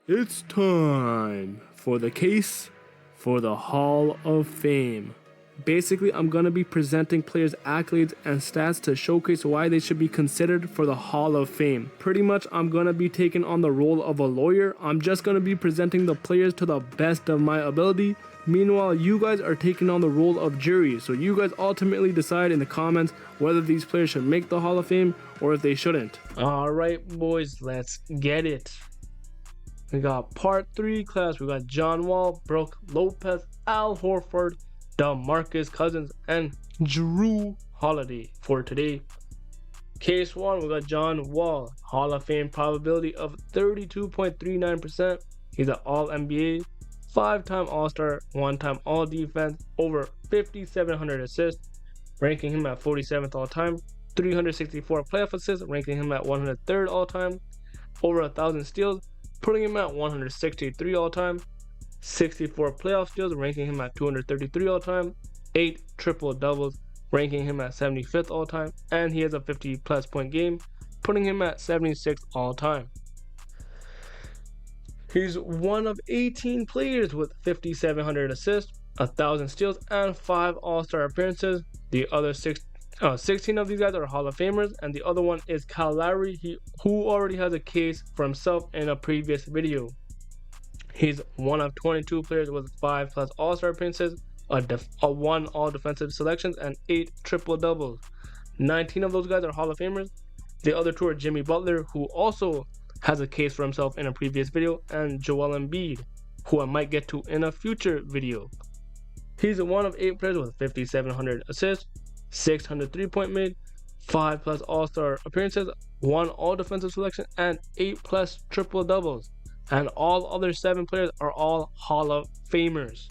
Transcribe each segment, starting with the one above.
It's time for the case for the Hall of Fame. Basically, I'm going to be presenting players' accolades and stats to showcase why they should be considered for the Hall of Fame. Pretty much, I'm going to be taking on the role of a lawyer. I'm just going to be presenting the players to the best of my ability. Meanwhile, you guys are taking on the role of jury, so you guys ultimately decide in the comments whether these players should make the Hall of Fame or if they shouldn't. Alright boys, let's get it. We got part 3 class. We got John Wall, Brook Lopez, Al Horford, DeMarcus Cousins, and Drew Holiday. For today, case 1, we got John Wall, Hall of Fame probability of 32.39%. He's an All-NBA, 5-time All-Star, 1-time All-Defense, over 5,700 assists, ranking him at 47th all-time, 364 playoff assists, ranking him at 103rd all-time, over 1,000 steals, putting him at 163 all-time, 64 playoff steals, ranking him at 233 all-time, 8 triple-doubles, ranking him at 75th all-time, and he has a 50-plus point game, putting him at 76th all-time. He's one of 18 players with 5,700 assists, 1,000 steals, and 5 All-Star appearances. The other 16 of these guys are Hall of Famers, and the other one is Kyle Lowry, who already has a case for himself in a previous video. He's one of 22 players with 5+ All-Star appearances, a 1 All-Defensive selections, and 8 triple-doubles. 19 of those guys are Hall of Famers. The other 2 are Jimmy Butler, who also has a case for himself in a previous video, and Joel Embiid, who I might get to in a future video. He's one of 8 players with 5,700 assists, 600 3-point made, 5+ All-Star appearances, 1 All-Defensive selection, and 8+ triple-doubles. And all other 7 players are all Hall of Famers.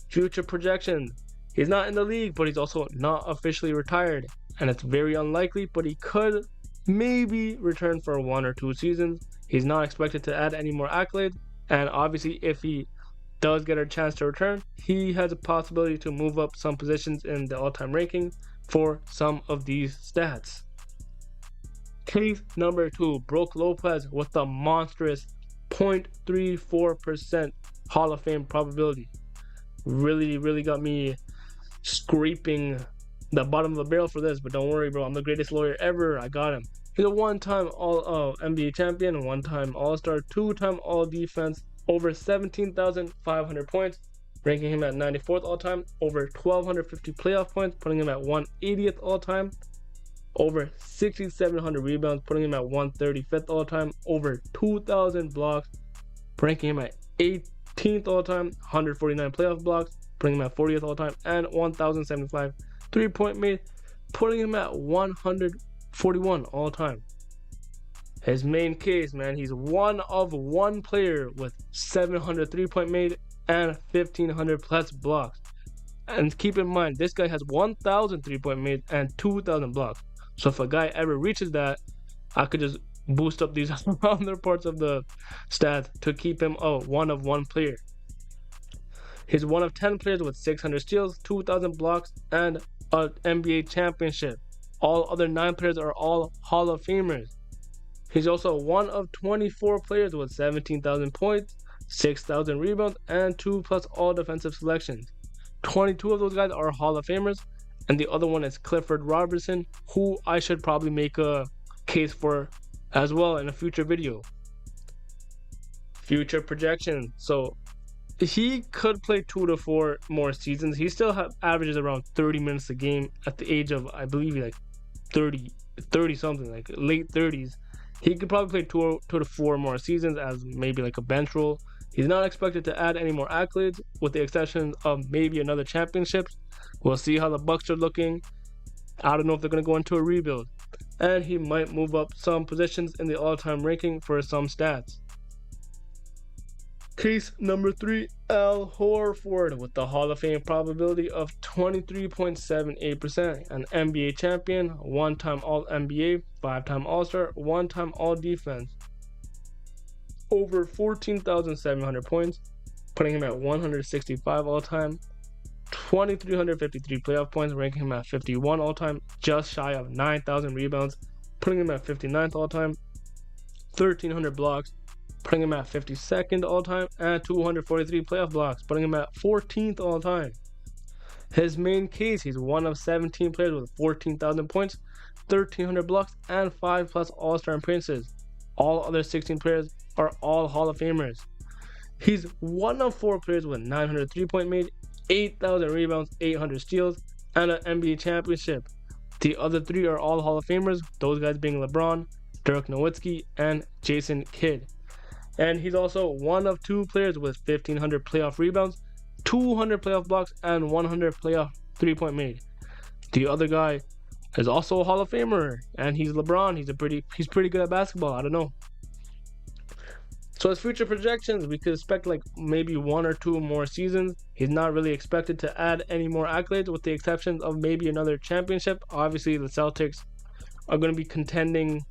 Future projections. He's not in the league, but he's also not officially retired. And it's very unlikely, but he could maybe return for 1 or 2 seasons. He's not expected to add any more accolades. And obviously, if he does get a chance to return, he has a possibility to move up some positions in the all-time ranking for some of these stats. Case number 2, Brook Lopez with the monstrous 0.34% Hall of Fame probability. Really got me scraping the bottom of the barrel for this, but don't worry, bro. I'm the greatest lawyer ever. I got him. He's a 1-time All NBA champion, 1-time All-Star, 2-time All-Defense, over 17,500 points, ranking him at 94th all-time, over 1,250 playoff points, putting him at 180th all-time, over 6,700 rebounds, putting him at 135th all-time, over 2,000 blocks, ranking him at 18th all-time, 149 playoff blocks, putting him at 40th all-time, and 1,075 3-point made, putting him at 141 all-time. His main case, man, he's one of 1 player with 700 3-point made and 1,500+ blocks. And keep in mind, this guy has 1,000 3-point made and 2,000 blocks. So if a guy ever reaches that, I could just boost up these other parts of the stats to keep him a 1 of 1 player. He's one of 10 players with 600 steals, 2,000 blocks, and an NBA championship. All other 9 players are all Hall of Famers. He's also one of 24 players with 17,000 points, 6,000 rebounds, and 2+ All-Defensive selections. 22 of those guys are Hall of Famers, and the other one is Clifford Robertson, who I should probably make a case for as well in a future video. Future projection. So he could play 2 to 4 more seasons. He still averages around 30 minutes a game at the age of, I believe, like 30 something, like late 30s. He could probably play 2 to 4 more seasons as maybe like a bench role. He's not expected to add any more accolades, with the exception of maybe another championship. We'll see how the Bucks are looking. I don't know if they're going to go into a rebuild. And he might move up some positions in the all-time ranking for some stats. Case number 3, Al Horford with the Hall of Fame probability of 23.78%. An NBA champion, 1-time All-NBA, 5-time All-Star, 1-time All-Defense. Over 14,700 points, putting him at 165 all-time. 2,353 playoff points, ranking him at 51 all-time, just shy of 9,000 rebounds, putting him at 59th all-time, 1,300 blocks, putting him at 52nd all-time, and 243 playoff blocks, putting him at 14th all-time. His main case, he's one of 17 players with 14,000 points, 1,300 blocks, and 5+ All-Star appearances. All other 16 players are all Hall of Famers. He's one of 4 players with 900 3-point made, 8,000 rebounds, 800 steals, and an NBA championship. The other 3 are all Hall of Famers, those guys being LeBron, Dirk Nowitzki, and Jason Kidd. And he's also one of 2 players with 1,500 playoff rebounds, 200 playoff blocks, and 100 playoff 3-point made. The other guy is also a Hall of Famer, and he's LeBron. He's pretty good at basketball. I don't know. So as future projections, we could expect like maybe 1 or 2 more seasons. He's not really expected to add any more accolades, with the exception of maybe another championship. Obviously, the Celtics are going to be contending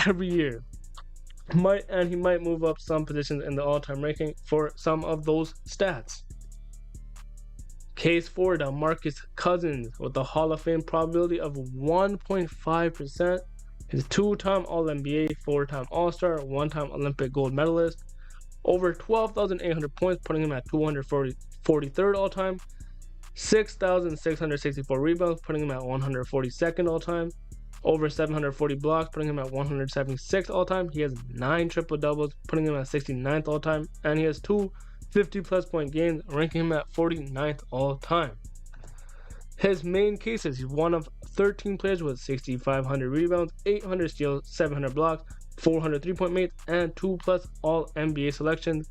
every year. He might move up some positions in the all-time ranking for some of those stats. Case for DeMarcus Cousins with a Hall of Fame probability of 1.5%. He's a 2-time All-NBA, 4-time All-Star, 1-time Olympic gold medalist. Over 12,800 points, putting him at 243rd all-time. 6,664 rebounds, putting him at 142nd all-time. Over 740 blocks, putting him at 176th all-time. He has 9 triple-doubles, putting him at 69th all-time. And he has 2 50+ point games, ranking him at 49th all-time. His main cases, he's one of 13 players with 6,500 rebounds, 800 steals, 700 blocks, 400 3-point made, and 2+ All-NBA selections.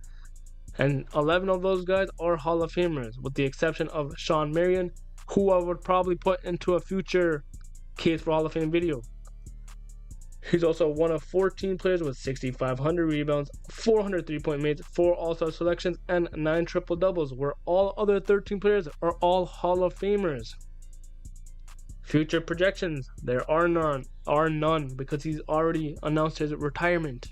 And 11 of those guys are Hall of Famers, with the exception of Shawn Marion, who I would probably put into a future case for Hall of Fame video. He's also one of 14 players with 6,500 rebounds, 400 3-point made, 4 All-Star selections, and 9 triple-doubles, where all other 13 players are all Hall of Famers. Future projections, there are none because he's already announced his retirement.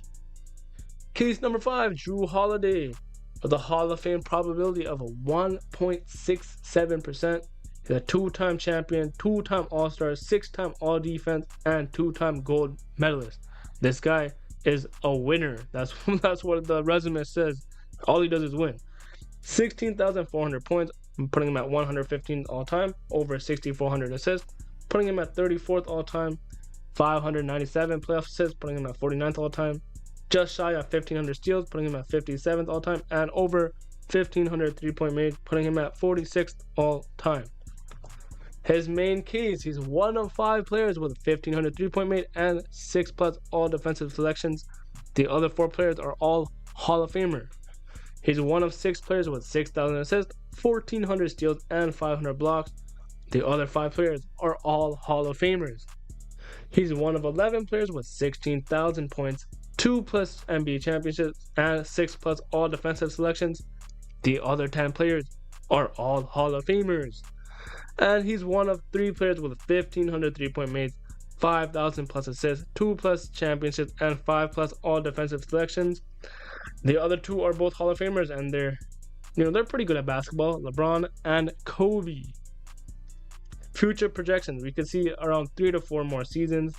Case number 5, Jrue Holiday, with a Hall of Fame probability of 1.67%. He's a 2-time champion, 2-time All-Star, 6-time All-Defense, and 2-time gold medalist. This guy is a winner. That's what the resume says. All he does is win. 16,400 points, putting him at 115th all-time. Over 6,400 assists, putting him at 34th all-time. 597 playoff assists, putting him at 49th all-time. Just shy of 1,500 steals, putting him at 57th all-time. And over 1,500 3-point made, putting him at 46th all-time. His main case, he's one of 5 players with 1,500 3-point made and 6+ all defensive selections. The other 4 players are all Hall of Famer. He's one of 6 players with 6,000 assists, 1,400 steals, and 500 blocks. The other 5 players are all Hall of Famers. He's one of 11 players with 16,000 points, 2+ NBA championships, and 6+ all defensive selections. The other 10 players are all Hall of Famers. And he's one of 3 players with 1,500 3-point made, 5,000+ assists, 2+ championships, and 5+ all defensive selections. The other 2 are both Hall of Famers, and they're pretty good at basketball, LeBron and Kobe. Future projections, we could see around 3 to 4 more seasons.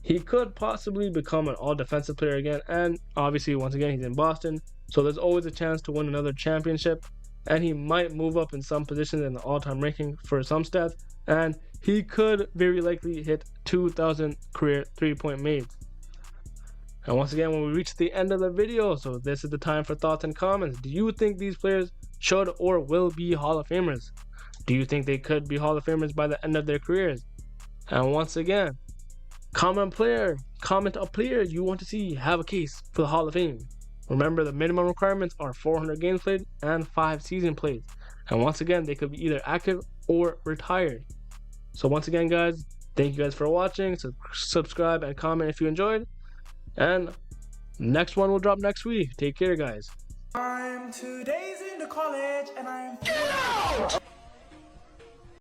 He could possibly become an all-defensive player again, and obviously, once again, he's in Boston, so there's always a chance to win another championship. And he might move up in some positions in the all-time ranking for some stats, and he could very likely hit 2,000 career 3-point made. And once again, when we reach the end of the video, so this is the time for thoughts and comments. Do you think these players should or will be Hall of Famers? Do you think they could be Hall of Famers by the end of their careers? And once again, comment a player you want to see have a case for the Hall of Fame. Remember, the minimum requirements are 400 games played and 5 seasons played. And once again, they could be either active or retired. So once again, guys, thank you guys for watching. Subscribe and comment if you enjoyed. And next one will drop next week. Take care, guys. I'm 2 days into college and I'm... Get out!